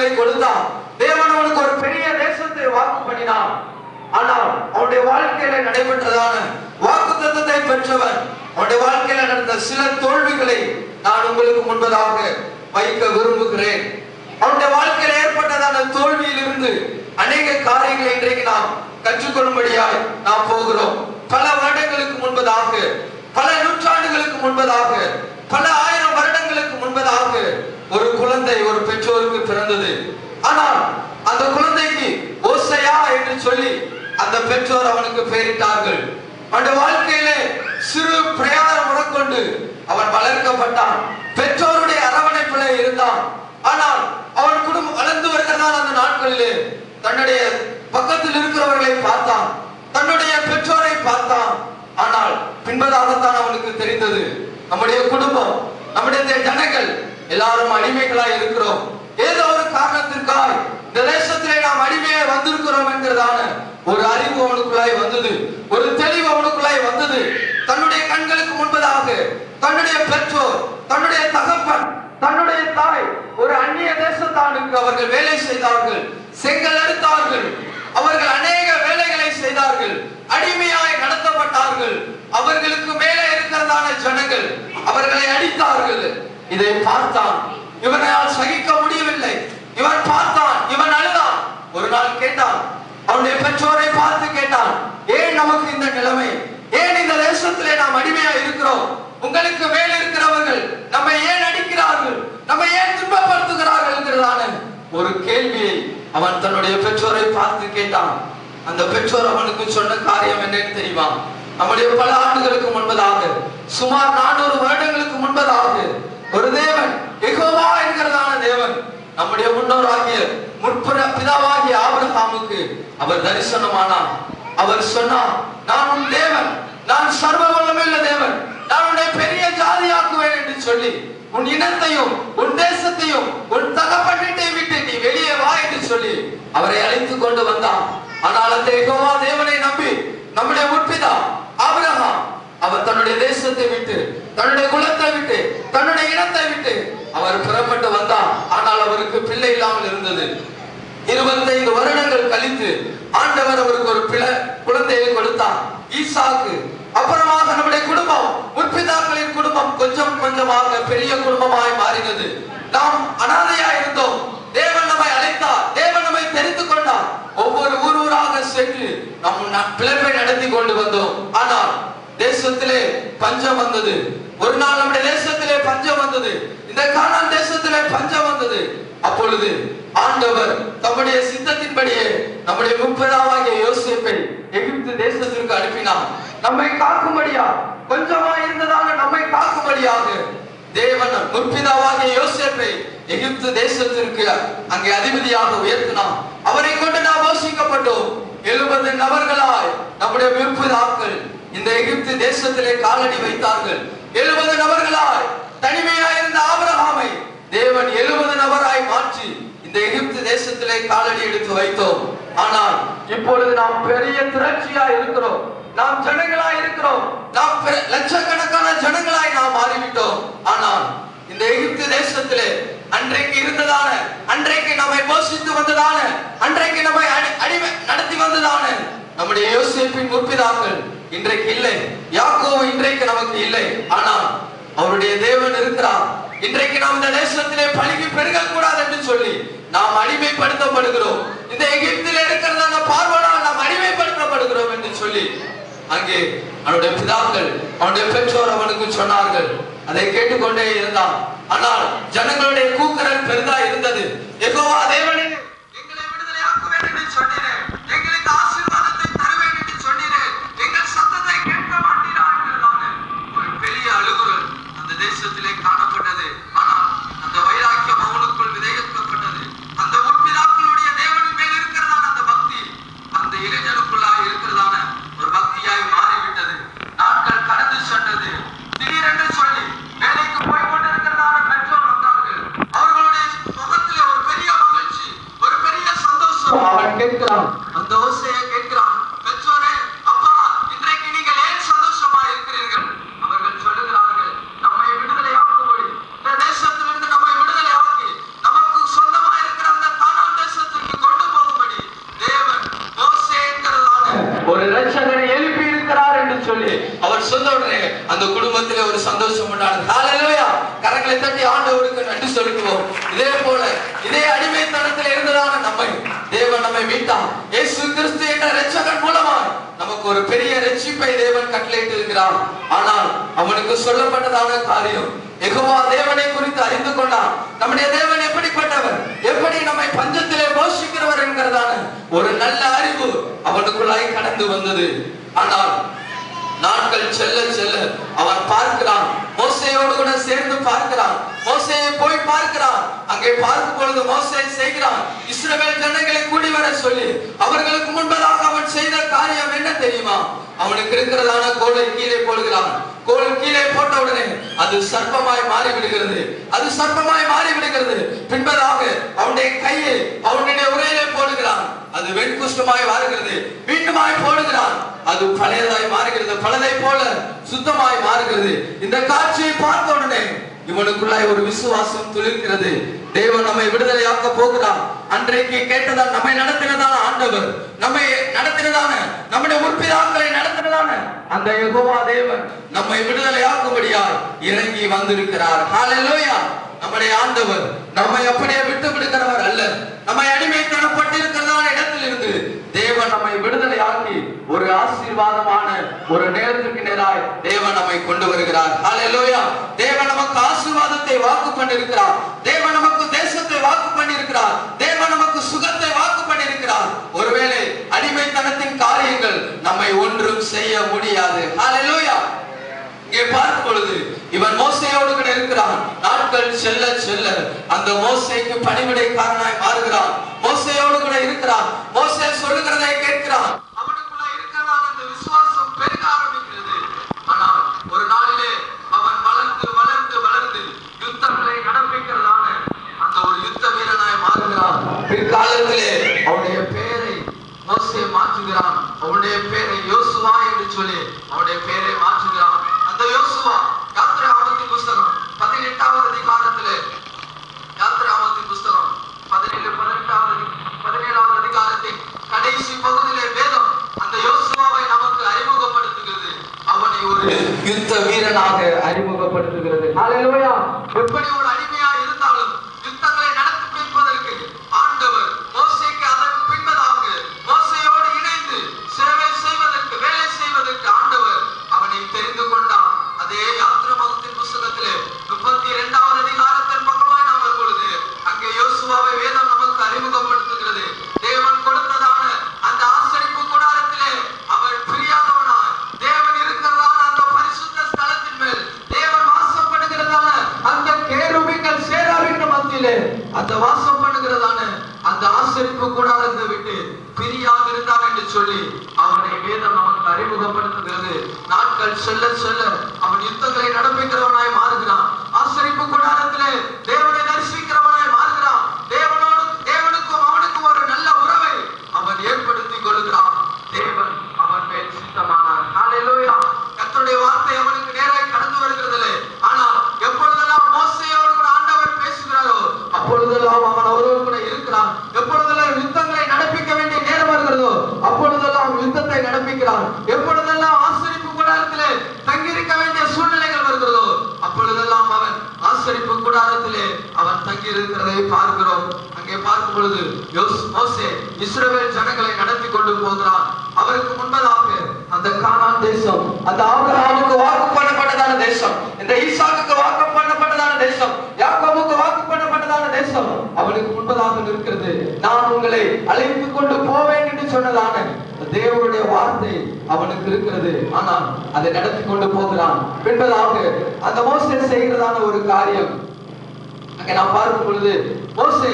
காரியங்களை கொடுத்தான். தேவன் அவனுக்கு ஒரு பெரிய தேசத்தை வாக்கு பண்ணினான். ஆனால் அவனுடைய வாழ்க்கையில நடைபெற்றதான வாக்குத்தத்தத்தை பெற்றவன் அவனுடைய வாழ்க்கையில நடந்த சில தோல்விகளை நான் உங்களுக்கு முன்பதாக வைக்க விரும்புகிறேன். அவனுடைய வாழ்க்கையில் ஏற்பட்டதான தோல்வியில் இருந்து அநேக காரியங்களை இன்றைக்கு நாம் கற்றுக்கொள்ளும்படியாய் நாம் போகிறோம். பல வருடங்களுக்கு முன்பதாக, பல நூற்றாண்டுகளுக்கு முன்பதாக, பல ஆயிரம் வருடங்களுக்கு முன்பதாக ஒரு குழந்தை ஒரு பெற்றோருக்கு பிறந்தது. ஆனால் அந்த குழந்தைக்கு ஓசையா என்று சொல்லி அந்த பெற்றோர் அவனுக்கு பெயரிட்டார்கள். அவனுடைய வாழ்க்கையிலே சிறு பிரயாணம் முதற்கொண்டு அவன் வளர்க்கப்பட்டான். பெற்றோருடைய அரவணைப்பிலே இருந்தான். ஆனால் அவன் குடும்பம் வளர்ந்து வருகிறதான அந்த நாட்களிலே தன்னுடைய பக்கத்தில் இருக்கிறவர்களை பார்த்தான், தன்னுடைய பெற்றோரை பார்த்தான். ஆனால் பின்பதாகத்தான் அவனுக்கு தெரிந்தது, நம்முடைய குடும்பம், நம்முடைய ஜனங்கள் எல்லாரும் அடிமைகளாய் இருக்கிறோம். ஏதோ ஒரு காரணத்திற்காக இந்த தேசத்திலே நாம் அடிமையாய் வந்திருக்கிறோம் என்கிறதான ஒரு அறிவு அவனுக்குள்ளாய் வந்தது, ஒரு தெளிவு அவனுக்குள்ளாய் வந்தது. தன்னுடைய கண்களுக்கு முன்பதாக தன்னுடைய பெற்றோர், தன்னுடைய தகப்பன், தன்னுடைய தாய் ஒரு அந்நிய தேசத்தானுக்கு அவர்கள் வேலை செய்தார்கள், செங்கல் எடுத்தார்கள், அவர்கள் அநேக வேலைகளை செய்தார்கள், அடிமையாய் நடத்தப்பட்டார்கள். அவர்களுக்கு மேலே இருக்கிறதான ஜனங்கள் அவர்களை அடித்தார்கள். இதை பார்த்தான், இவனால் சகிக்க முடியவில்லை. இவன் பார்த்தான், இவன் அழுதான். ஒரு நாள் கேட்டான், அவனுடைய பெற்றோரை பார்த்து கேட்டான், ஏன் நமக்கு இந்த நிலைமை? ஏன் இந்த தேசத்திலே நாம் அடிமையா இருக்கிறோம்? உங்களுக்கு மேல் இருக்கிறவர்கள் நம்மை ஏன் அடிக்கிறார்கள், நம்மை ஏன் துன்பப்படுத்துகிறார்கள் என்கிறதான ஒரு கேள்வியை அவன் தன்னுடைய பெற்றோரை பார்த்து கேட்டான். அந்த பெற்றோர் அவனுக்கு சொன்ன காரியம் என்னன்னு தெரியுமா? நம்முடைய பல ஆண்டுகளுக்கு முன்பதாக, சுமார் 400 வருடங்களுக்கு முன்பதாக ஒரு தேவன், யெகோவா என்கிறதான தேவன், நம்முடைய முன்னோராகிய முற்புற பிதாவாகிய ஆபிரகாமுக்கு அவர் தரிசனமானார். அவர் சொன்னார், நான் உன் தேவன், நான் சர்வ வல்லமையுள்ள தேவன், நான் உன்னை பெரிய ஜாதியாக்குவேன் என்று சொல்லி உன் இனத்தையும் உன் தேசத்தையும் உன் தகப்பன் வீட்டை விட்டு நீ வெளியே வா என்று சொல்லி அவரை அழைத்துக் கொண்டு வந்தான். ஆனால் அந்த யெகோவா தேவனை நம்பி நம்முடைய முற்பிதா ஆபிரகாம் அவர் தன்னுடைய தேசத்தை விட்டு, தன்னுடைய குலத்தை விட்டு, தன்னுடைய இனத்தை விட்டு அவர் புறப்பட்டு வந்தார். ஆனால் அவருக்கு பிள்ளை இல்லாமல் இருந்தது. 25 வருடங்கள் கழித்து ஆண்டவர் அவருக்கு ஒரு குழந்தையை கொடுத்தார், ஈசாக்கு. அப்புறமாக நம்முடைய குடும்பம், முற்பிதாக்களின் குடும்பம் கொஞ்சம் கொஞ்சமாக பெரிய குடும்பமாய் மாறினது. நாம் அனாதையா இருந்தோம், தேவன் நம்மை அழைத்தார், தேவன் நம்மை தெரிந்து கொண்டார். ஒவ்வொரு ஊராக சென்று நம் பிழைப்பை நடத்தி கொண்டு வந்தோம். ஆனால் தேசத்திலே பஞ்சம் வந்தது. ஒரு நாள் நம்முடைய தேசத்திலே பஞ்சம் வந்தது, இந்த கானான் தேசத்திலே பஞ்சம் வந்தது. அப்பொழுது ஆண்டவர் தம்முடைய சித்தத்தின்படியே நம்முடைய முற்பிதாவாகிய யோசேப்பை எகிப்து தேசத்திற்கு அனுப்பினார். நம்மை காக்கும்படியா, கொஞ்சமா இருந்ததாக நம்மை காக்கும்படியாக தேவன் முற்பிதாவாகிய யோசேப்பை எகிப்து தேசத்திற்கு அங்கே அதிபதியாக உயர்த்தினார். அவரை கொண்டு நாம் போஷிக்கப்பட்டோம். 70 நபர்களாய் நம்முடைய முற்பிதாக்கள் இந்த எகிப்து தேசத்திலே காலடி வைத்தார்கள். 70 நபர்களாய் தனிமையாய் இருந்த ஆபிரகாமை தேவன் 70 நபராய் மாற்றி இந்த எகிப்து தேசத்திலே காலடி எடுத்து வைத்தோம். ஆனால் இப்பொழுது நாம் பெரிய திரட்சியாய் இருக்கிறோம், நாம் ஜனங்களாய் இருக்கிறோம், நாம் லட்சக்கணக்கான ஜனங்களாய் நாம் மாறிவிட்டோம். ஆனால் இந்த எகிப்து தேசத்திலே அன்றைக்கு இருந்ததான, அன்றைக்கு நம்மை போஷித்து வந்ததான, அன்றைக்கு நம்மை அடிமை நடத்தி வந்ததான நம்முடைய யோசேப்பின் முற்பிதாக்கள் இன்றைக்கு இல்லை. யாக்கோபு இன்றைக்கு நமக்கு இல்லை. ஆனால் அவருடைய தேவன் இருக்கிறார். இன்றைக்கு நாம் இந்த தேசத்திலே பழுகி பெருக கூடாது என்று சொல்லி நாம் அடிமைப்படுத்தப்படுகிறோம். இந்த எகிப்திலே இருக்கிறதான பார்வனால் நாம் அடிமைப்படுத்தப்படுகிறோம் என்று சொல்லி அங்கே அவனுடைய பிதாக்கள், அவனுடைய பெற்றோர் அவனுக்கு சொன்னார்கள். அதை கேட்டுக்கொண்டே இருந்தான். ஆனால் ஜனங்களுடைய கூக்குரல் பெரிதா இருந்தது. யெகோவா தேவனே, எங்களை விடுதலை ஆக்குவேன் என்று சொன்னீரே, எங்களுக்கு ஆசீர்வாதத்தை தருவேன் என்று சொன்னீரே, எங்கள் சத்தத்தை கேட்க மாட்டீரா என்கிறதான ஒரு பெரிய அழுகுரல் அந்த தேசத்திலே காணப்பட்டது. ஆனால் அந்த வைராக்கியம் அவனுக்குள் விதைக்கப்பட்டது. அந்த முற்பிதாக்களுடைய தேவனின் மேல் இருக்கிறதான அந்த பக்தி அந்த இளைஞனுக்குள்ளாக இருக்கிறதான ஒரு பக்தியாய் மாறிவிட்டது. நாட்கள் கடந்து சென்றது. திடீரென்று சொல்லி வேலைக்கு போய் கொண்டிருக்கிறதான பெற்றோர் வந்தார்கள். அவர்களுடைய முகத்திலே ஒரு பெரிய மகிழ்ச்சி, ஒரு சொன்ன உடனே அந்த குடும்பத்திலே ஒரு சந்தோஷம் உண்டானது. ஹல்லேலூயா. கரங்களை தட்டி ஆண்டவருக்கு நன்றி செலுத்துவோம். இதே போல இதே அடிமைத்தனத்தில் இருந்ததான நம்மை தேவன் நம்மை மீட்டார். இயேசு கிறிஸ்து என்ற இரட்சகன் மூலமாய் நமக்கு ஒரு பெரிய ரட்சிப்பை தேவன் கட்டளையிட்டு இருக்கிறார். ஆனால் அவனுக்கு சொல்லப்பட்டதான காரியம், யெகோவா தேவனை குறித்து அறிந்து கொண்டான். நம்முடைய தேவன் எப்படிப்பட்டவர், எப்படி நம்மை பஞ்சத்திலே போஷிக்கிறவர் என்கிறதான ஒரு நல்ல அறிவு அவனுக்குள்ளாய் கடந்து வந்தது. ஆனால் நாட்கள் செல்ல செல்ல அவன் பார்க்கிறான், மோசேயோடு கூட சேர்ந்து பார்க்கிறான், மோசேயை போய் பார்க்கிறான். அங்கே பார்க்கும் பொழுது மோசே செய்கிறான், இஸ்ரவேல் ஜனங்களை கூடி வர சொல்லி அவர்களுக்கு முன்பதாக அவன் செய்த காரியம் என்ன தெரியுமா? அவனுக்கு இருக்கிறதான கோலை கீழே போடுகிறான். கோல் கீழே போட்ட உடனே அது சர்ப்பமாய் மாறி விடுகிறது. அது சர்ப்பமாய் மாறி விடுகிறது. பின்பதாக அவனுடைய கையை அவனுடைய உரையிலே போடுகிறான். அது வெண்குஷ்டமாய் மாறுகிறது. மீண்டுமாய் போடுகிறான். அது பழையதாய் மாறுகிறது. பழையதை போல சுத்தமாய் மாறுகிறது. இந்த காட்சியை பார்த்த உடனே இவனுக்குள்ளாய் ஒரு விசுவாசம் துளிர்க்கிறது. தேவன் நம்மை விடுதலையாக்க போகிறார். அன்றைக்கு கேட்டதால் நம்மை நடத்தினதான ஆண்டவர், நம்மை நடத்தினதான நம்முடைய முற்பிதாக்களை நடத்தினதான அந்த யெகோவா தேவன் நம்மை விடுதலையாக்கும்படியாய் இறங்கி வந்திருக்கிறார். ஹல்லேலூயா. நம்முடைய ஆண்டவர் நம்மை அப்படியே விட்டு விடுகிறவர் அல்ல. நம்மை அடிமைத்தனப்பட்டிருக்கிறதான இடத்திலிருந்து தேவன் நம்மை விடுதலையாக்கி ஒரு ஆசீர்வாதமான ஒரு நேரத்திற்கு நேராய் தேவன் நம்மை கொண்டு வருகிறார். ஹல்லேலூயா. தேவன் நமக்கு ஆசீர்வாதத்தை வாக்கு பண்ணியிருக்கிறார். தேவன் நமக்கு தேசத்தை வாக்கு பண்ணியிருக்கிறார். தேவன் நமக்கு சுகத்தை வாக்கு பண்ணியிருக்கிறார். ஒருவேளை அடிமைத்தனத்தின் காரியங்கள் நம்மை ஒன்றும் செய்ய முடியாது. ஹல்லேலூயா. இங்கே பார்க்கும் பொழுது இவன் மோசேயோடு கூட இருக்கிறான். நாட்கள் செல்ல செல்ல அந்த மோசேக்கு பணிவிடைக்காரனாய் மாறுகிறான். மோசேயோடு கூட இருக்கிறான். மோசே சொல்லுகிறதை கேட்கிறான். அவனுக்குள்ள இருக்கிறதான அந்த விசுவாசம் பெருக ஆரம்பிக்கிறது. ஆனால் ஒரு நாளிலே அவன் வளர்ந்து வளர்ந்து வளர்ந்து யுத்தங்களை நடப்பிக்கிறதான அந்த ஒரு யுத்த வீரனாய் மாறுகிறான். பிற்காலத்திலே அவனுடைய பெயரை மோசே மாற்றுகிறான். அவனுடைய பெயரை யோசுவா என்று சொல்லி அவனுடைய பெயரை மாற்றுகிறான். அந்த யோசுவா யாத்திராகமத்தின் புஸ்தகம் 18வது அதிகாரத்திலே, யாத்திராகமத்தின் புஸ்தகம் 17வது அதிகாரத்தின் கடைசி பகுதியிலே வேதம் அந்த யோசுவாவை நமக்கு அறிமுகப்படுத்துகிறது. அவனை ஒரு யுத்த வீரனாக அறிமுகப்படுத்துகிறது. ஹல்லேலூயா. எப்படி ஒரு அடிமையா இருந்தாலும் யுத்தங்களை நடத்தி முடிப்பதற்கு ஆண்டவர் மோசேக்கு அதற்கு பின்பதாக மோசேயோடு இணைந்து சேவை செய்வதற்கு, வேலை செய்வதற்கு ஆண்டவர் அவனை தெரிந்து கொண்டார். அதே யாத்திராகமத்தின் புஸ்தகத்திலே 32வது அதிகாரத்தின் பக்கமாய் நாம் வரும்பொழுது அங்கே யோசுவாவை வேதம் நமக்கு அறிமுகப்படுத்துகிறது. தேவன் கொடுத்ததான அந்த ஆசரிப்பு கூடாரத்திலே அவன் பிரியாதவனாய், தேவன் இருக்கிறதான அந்த பரிசுத்த ஸ்தலத்தின் மேல் தேவன் வாசம் பண்ணுகிறதான அந்த கேருபீன்கள் சேராபீன்கள் மத்தியிலே அந்த வாசம் பண்ணுகிறதான அந்த ஆசரிப்பு கூடாரத்தை விட்டு பிரியாதிருந்தான் என்று சொல்லி அவனை வேதம் நமக்கு அறிமுகப்படுத்துகிறது. நாட்கள் செல்ல செல்ல அவன் யுத்தங்களை நடப்பிக்கிறவனாய் மாறுகிறான். ஆசரிப்பு கூடாரத்திலே தேவனை தரிசிக்கிறவனாய் மாறுகிறான். தேவனுக்கும் அவனுக்கும் ஒரு நல்ல உறவை அவன் ஏற்படுத்திக் கொள்கிறான். தேவன் அவன் மேல் சித்தமானார். ஹல்லேலூயா. கர்த்தருடைய வார்த்தை அவனுக்கு நேராய் கடந்து வருகிறதில்லை. ஆனால் எப்பொழுதெல்லாம் மோசேயோடு கூட ஆண்டவர் பேசுகிறாரோ அப்பொழுதெல்லாம் அவன் அவரோடு கூட இருக்கிறான். எப்பொழுதெல்லாம் யுத்தங்களை நடப்பிக்க வேண்டிய நேரம் வருகிறதோ அப்பொழுதெல்லாம் யுத்தத்தை நடப்பிக்கிறான். எப்பொழுதெல்லாம் ஆசரிப்பு கூடாரத்திலே தங்கியிருக்க வேண்டிய சூழ்நிலைகள் வருகிறதோ அப்பொழுதெல்லாம் அவன் ஆசரிப்பு கூடாரத்திலே அவன் தங்கி இருக்கிறதை பார்க்கிறோம். அங்கே பார்க்கும் பொழுது மோசே இஸ்ரவேல் ஜனங்களை நடத்தி கொண்டு போகிறான். அவருக்கு முன்பதாக அந்த கானான் தேசம், அந்த ஆபிரகாமுக்கு வாக்கு பண்ணப்பட்டதான தேசம், இந்த ஈசாக்குக்கு வாக்கு பண்ணப்பட்டதான தேசம், யாக்கோபுக்கு வாக்கு பண்ணப்பட்டதான தேசம் அவனுக்கு முன்பதாக இருக்கிறது. நான் உங்களை அழைத்து கொண்டு போவேன் என்று சொன்னதான தேவனுடைய வார்த்தை அவனுக்கு இருக்கிறது. ஆனால் அதை நடத்தி கொண்டு போகிறான். பின்பதாக அந்த மோசே செய்கிறதான ஒரு காரியம் அங்கே நாம் பார்க்கும் பொழுது மோசே